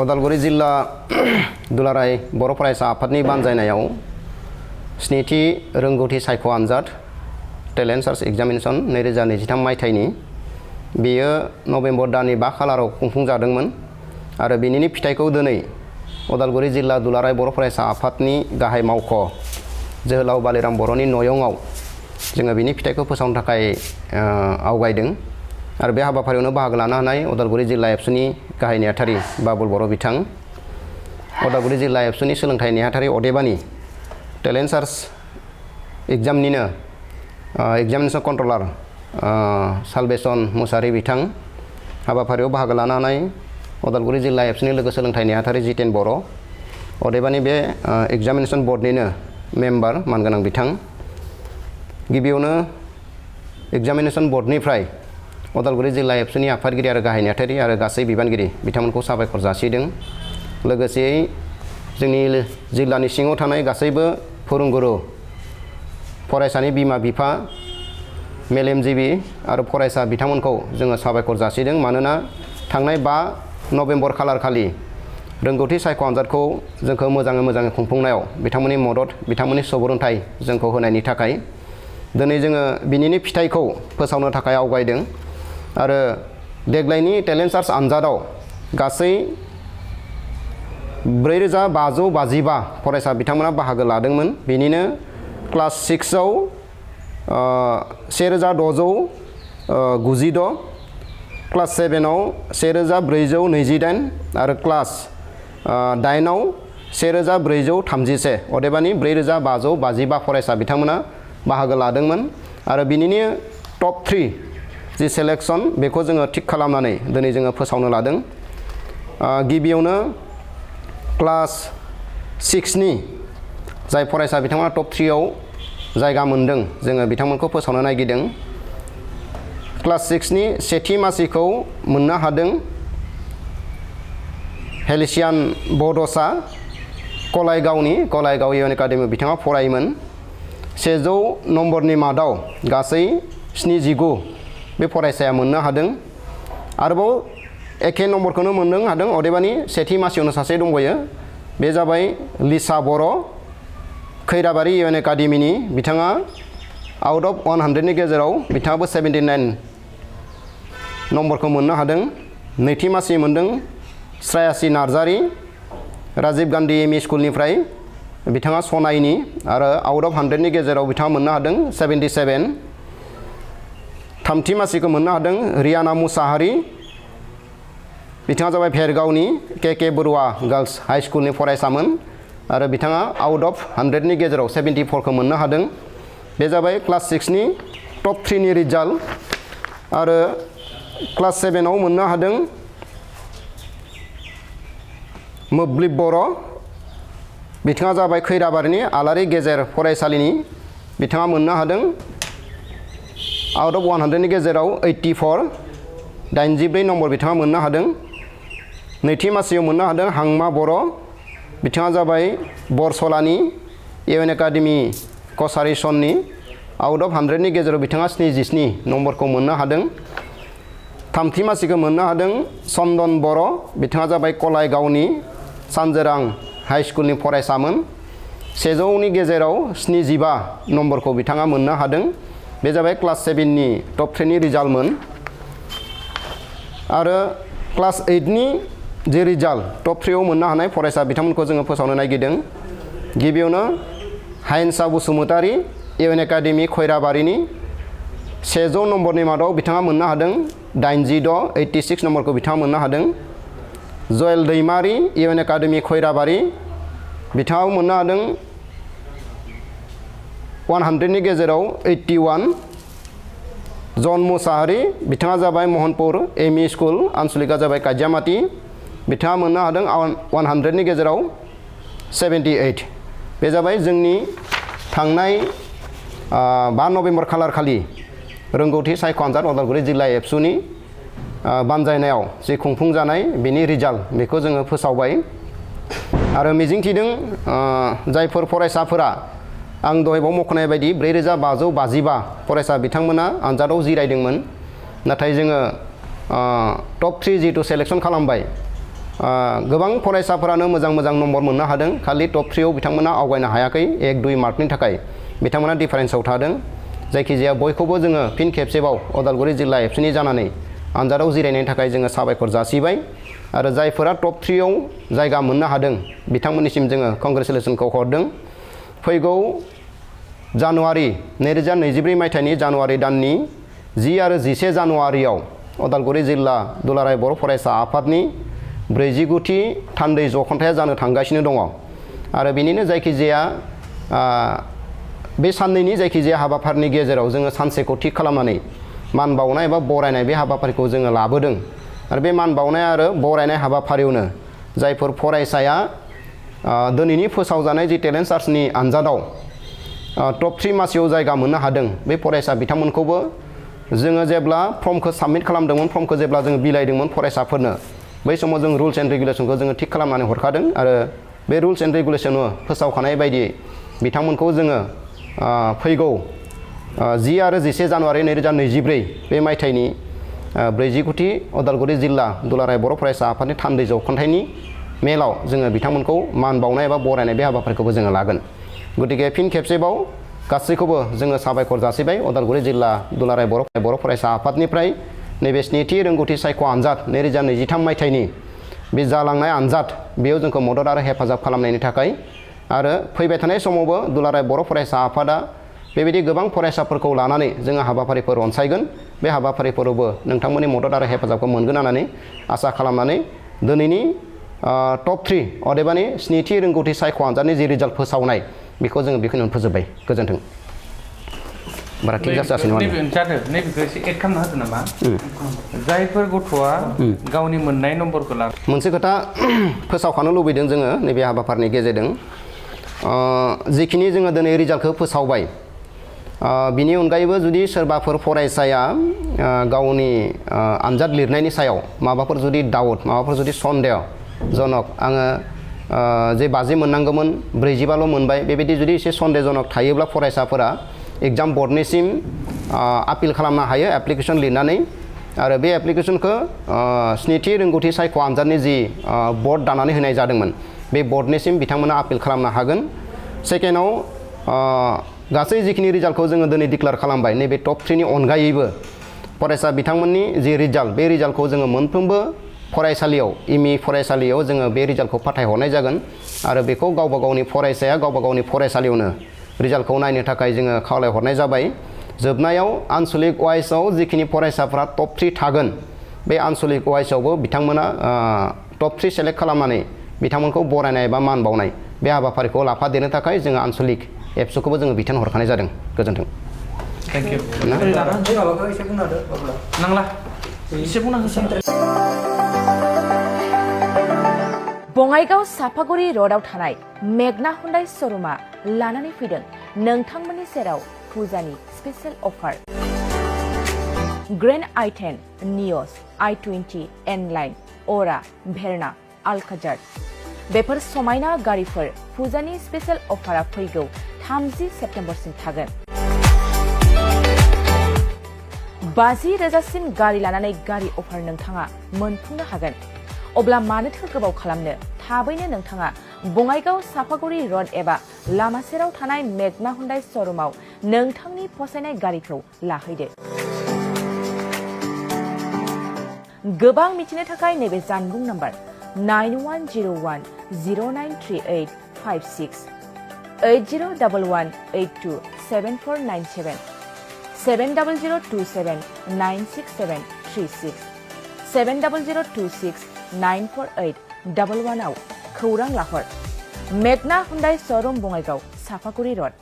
उदालगुरि जिल्ला दुलाराय बर' फरायसा आफादनि बानजायनायाव स्निथि रोंगौथि सायख' आनजाद टेलेन्ट सार्च एग्जामिनेशन 2023 मायथाइनि बेयो नभेम्बर दाननि 5 खालाराव खुंफुंजादोंमोन आरो बेनिनो फिथाइखौ दिनै उदालगुरि जिल्ला दुलाराय बर' फरायसा आफादनि गाहाय मावख' जोहोलाव बालिराम बर'नि नयंआव जोङो बिनि फिथाइखौ फोसावनो थाखाय आवगायदों आरो बे हाबाफारियावनो बाहागो लानो हानाय उदालगुरि जिल्ला एबसुनि गाहाय नेहाथारि बाबुल बर' बिथां, उदालगुरि जिल्ला एबसुनि सोलोंथाइ नेहाथारि अदेबानि टेलेन्ट सार्च एग्जामनिनो एग्जामिनेशन कन्ट्रलार सालबेसन मुसाहारि बिथां, हाबाफारियाव बाहागो लानो हानाय उदालगुरि जिल्ला एबसुनि लोगो सोलोंथाइ नेहाथारि जितेन बर', अदेबानि बे एग्जामिनेशन बर्डनिनो मेम्बार मानगोनां बिथां। गिबियावनो एग्जामिनेशन बर्डनिफ्राय उदालगुरि जिल्ला एबसुनि आफादगिरि आरो गाहाय नेहाथारि आरो गासै बिबानगिरि बिथांमोनखौ साबायखर जासिदों। लोगोसेयै जोंनि जिल्लानि सिङाव थानाय गासैबो फोरोंगुरु, फरायसानि बिमा बिफा, मेलेमजिबि आरो फरायसा बिथांमोनखौ जोङो साबायखर जासिदों। मानोना थांनाय 5 नभेम्बर खालार खालि रोंगौथि सायख' आनजादखौ जोंखौ मोजाङै खुंफुंनायाव बिथांमोननि मदद, बिथांमोननि सुबुरुन्थाइ जोंखौ होनायनि थाखाय दिनै जोङो बिनिनो फिथाइखौ फोसावनो थाखाय आवगायदों आरो देग्लायनि टेलेन्ट सार्च आनजादाव गासै 4555 फरायसा बिथांमोना बाहागो लादोंमोन। बेनिनो क्लास 6 आव 1692, क्लास 7 आव 1428 आरो क्लास 8 आव 1431, अदेबानि 4555 फरायसा बिथांमोना बाहागो लादोंमोन आरो बिनिनो टप 3 जि सेलेक्शन बेखौ जोङो थिक खालामनानै दिनै जोङो फोसावनो लादों। गिबियावनो क्लास 6 नि जाय फरायसा बिथांमोना टप 3 आव जायगा मोनदों जोङो बिथांमोनखौ फोसावनो नागिरदों। क्लास 6 नि सेथि मासिखौ मोननो हादों हेलिसियान बड'सा, कलायगाव इउएन एकाडेमि बिथाङा फरायोमोन। 100 नम्बरनि मादाव गासै 79 बे फरायसाया मोननो हादों। आरोबाव एखे नम्बरखौनो मोननो हादों, अदेबानि सेथि मासियावनो सासे दंबायो, बे जाबाय लिसा बर', खैराबारि इउएन एकाडेमिनि। बिथाङा आउट अफ 100 नि गेजेराव बिथाङाबो 79 नम्बरखौ मोननो हादों। नैथि मासि मोनदों श्रायासि नार्जारि, राजीव गान्धी एमइ स्कुलनिफ्राय, बिथाङा सनाइनि आरो आउट अफ 100 नि गेजेराव बिथाङा मोननो हादों 77। थामथि मासिखौ मोननो हादों रियाना मुसाहारि, बिथाङा जाबाय भेरगावनि के बरुवा गार्ल्स हाई स्कुलनि फरायसामोन आरो बिथाङा आउट अफ 100 नि गेजेराव 74खौ मोननो हादों। बे जाबाय क्लास 6 नि टप 3 नि रिजाल्ट। आरो क्लास 7 आव मोननो हादों मोब्लिब बर', बिथाङा जाबाय खैराबारिनि आलारि गेजेर फरायसालिनि, बिथाङा मोननो हादों आउट अफ 100 नि गेजेराव 84 नम्बर बिथाङा मोननो हादों। नैथि मासियाव मोननो हादों हांमा बर', बिथाङा जाबाय बरसलानि इउएन एकाडेमि कसारि सननि, आउट अफ 100 नि गेजेराव बिथाङा 77 नम्बरखौ मोननो हादों। थामथि मासिखौ मोननो हादों चन्दन बर', बिथाङा जाबाय कलायगावनि सानजोरां हाई स्कुलनि फरायसामोन। 100 नि गेजेराव 75 नम्बरखौ बिथाङा मोननो हादों। बे जाबाय क्लास 7 नि टप 3 नि रिजाल्टमोन। आरो क्लास 8 नि जे रिजाल्ट टप 3 आव मोननो हानाय फरायसा बिथांमोनखौ जोङो फोसावनो नागिरदों। गिबियावनो हायेनसा बसुमतारि, इउएन एकाडेमि खैराबारिनि, 100 नम्बरनि मादाव बिथाङा मोननो हादों 86 नम्बरखौ बिथाङा मोननो हादों। जयेल दैमारि, इउएन एकाडेमि खैराबारि, बिथाङाबो मोननो हादों 100 नि गेजेराव 81। जन मुसाहारि, बिथाङा जाबाय महनपुर एमइ स्कुल, आनसलिकआ जाबाय काजियामाति, बिथाङा मोननो हादों 100 नि गेजेराव 78। बे जाबाय जोंनि थांनाय 5 नभेम्बर खालार खालि रोंगौथि सायख' आनजाद उदालगुरि जिल्ला एबसुनि बानजायनायाव जे खुंफुंजानाय बेनि रिजाल्ट बेखौ जोङो फोसावबाय आरो मिजिंथिदों जायफोर फरायसाफोरा आं दहायबाव मख'नाय बायदि 4555 फरायसा बिथांमोना आनजादाव जिरायदोंमोन, नाथाय जोङो टप 3 जिहेतु सेलेक्शन खालामबाय गोबां फरायसाफोरानो मोजां नम्बर मोननो हादों खालि टप 3 आव बिथांमोना आवगायनो हायाखै 1-2 मार्कनि थाखाय बिथांमोना डिफारेन्सआव थादों जायखिजाया बयखौबो जोङो फिन खेबसेबाव उदालगुरि जिल्ला एबसुनि जानानै आनजादाव जिरायनायनि थाखाय जोङो साबायखर जासिबाय आरो जायफोरा टप 3 आव जायगा मोननो हादों बिथांमोननिसिम जोङो कंग्रेचुलेसनखौ हरदों फैगौ जानुवारि 2024 मायथाइनि जानुवारि दाननि 10 आरो 11 जानुवारियाव उदालगुरि जिल्ला दुलाराय बर' फरायसा आफादनि 49थि थान्दै जखन्थाया जानो थांगासिनो दङ आरो बिनिनो जायखिजाया बे साननैनि जायखिजाया हाबाफारिनि गेजेराव जोङो सानसेखौ थि खालामनानै मान बावनाय एबा बरायनाय बे हाबाफारिखौ जोङो लाबोदों आरो बे मान बावनाय आरो बरायनाय हाबाफारियावनो जायफोर फरायसाया दिनैनि फोसावजानाय जि टेलेन्ट सार्चनि आनजादाव टप 3 मासियाव जायगा मोननो हादों बे फरायसा बिथांमोनखौबो जोङो जेब्ला फर्मखौ साबमिट खालामदोंमोन फर्मखौ जेब्ला जोङो बिलाइदोंमोन फरायसाफोरनो बै समाव जों रुल्स एन्ड रेगुलेसनखौ जोङो थिग खालामनानै हरखादों आरो बे रुल्स एन्ड रेगुलेसनाव फोसावखानाय बायदियै बिथांमोनखौ जोङो फैगौ 10 आरो 11 जानुवारि 2024 बे मायथाइनि 49थि उदालगुरि जिल्ला दुलाराय बर' फरायसा आफादनि थान्दै जौखन्थाइनि मेलाव जोङो बिथांमोनखौ मान बावनाय एबा बरायनाय बे हाबाफारिखौबो जोङो लागोन गतिके फिन खेबसेबाव गासैखौबो जोङो साबायखर जासिबाय उदालगुरि जिल्ला दुलाराय बर' फरायसा आफादनिफ्राय नैबे स्निथि रोंगौथि सायख' आनजाद 2023 मायथाइनि बे जालांनाय आनजाद बेयाव जोंखौ मदद आरो हेफाजाब खालामनायनि थाखाय आरो फैबाय थानाय समावबो दुलाराय बर' फरायसा आफादा बेबायदि गोबां फरायसाफोरखौ लानानै जोङो हाबाफारिफोर अनसायगोन बे हाबाफारिफोरावबो नोंथांमोननि मदद आरो हेफाजाबखौ मोनगोन होननानै आसा खालामनानै दिनैनि टप 3 अदेबानि स्निथि रोंगौथि सायख' आनजादनि जि रिजाल्ट फोसावनाय बेखौ जोङो बेखिनियावनो फोजोबबाय गोजोन्थों बारा थिग जासिगोन नैबेखौ एसे एड खालामना होदो नामा जायफोर गथ'आ गावनि मोननाय नम्बरखौ ला मोनसे खोथा फोसावखानो लुबैदों जोङो नैबे हाबाफारिनि गेजेरजों जिखिनि जोङो दिनै रिजाल्टखौ फोसावबाय बिनि अनगायैबो जुदि सोरबाफोर फरायसाया गावनि आनजाद लिरनायनि सायाव माबाफोर जुदि डाउट माबाफोर जुदि सन्देह जनक आङो जे 50 मोननांगौमोन 45ल' मोनबाय बेबायदि जुदि एसे सन्देहजनक थायोब्ला फरायसाफोरा एग्जाम बर्डनिसिम आपिल खालामनो हायो एप्लिकेसन लिरनानै आरो बे एप्लिकेसनखौ स्निथि रोंगौथि सायख' आनजादनि जि बर्ड दानानै होनाय जादोंमोन बे बर्डनिसिम बिथांमोना आपिल खालामनो हागोन सेकेन्डआव गासै जिखिनि रिजाल्टखौ जोङो दिनै डिक्लेयार खालामबाय नैबे टप 3 नि अनगायैबो फरायसा बिथांमोननि जि रिजाल्ट बे रिजाल्टखौ जोङो मोनफ्रोमबो फरायसालियाव इमि फरायसालियाव जोङो बे रिजाल्टखौ फाथायहरनाय जागोन आरो बेखौ गावबा गावनि फरायसाया गावबा गावनि फरायसालियावनो रिजाल्टखौ नायनो थाखाय जोङो खावलायहरनाय जाबाय जोबनायाव आनसलिक वाइसआव जिखिनि फरायसाफ्रा टप 3 थागोन बे आनसलिक वाइसआवबो बिथांमोना टप 3 सेलेक्ट खालामनानै बिथांमोनखौ बरायनाय एबा मान बावनाय बे हाबाफारिखौ लाफादेरनो थाखाय जोङो आनसलिक एबसुखौबो जोङो बिथोन हरखानाय जादों गोजोन्थों थेंक इउ नांला एसे बुंना होसै बङाइगाव साफागुरि र'डआव थानाय मेगना हुन्डाइ श'रुमा लानानै फैदों नोंथांमोननि सेराव फुजानि स्पेशेल अफार ग्रेन्ड i10 नियस i20 एनलाइन अरा भेरना आलकाजार बेफोर समायना गारिफोर फुजानि स्पेशेल अफारा फैगौ 30 सेप्तेम्बरसिम थागोन 50,000सिम गारि लानानै गारि अफार नोंथाङा मोनफुंनो हागोन अब्ला मानोथो गोबाव खालामनो थाबैनो नोंथाङा बङाइगाव साफागुरि र'ड एबा लामा सेराव थानाय मेगना हुन्डाइ श'रुमाव नोंथांनि फसायनाय गारिखौ लाहैदो गोबां मिथिनो थाखाय नैबे जानबुं नाम्बार 9101093856 8011827497 700279673 70026948111 आव खौरां लाहर मेगना हुन्डाइ श'रुम बङाइगाव साफागुरि र'ड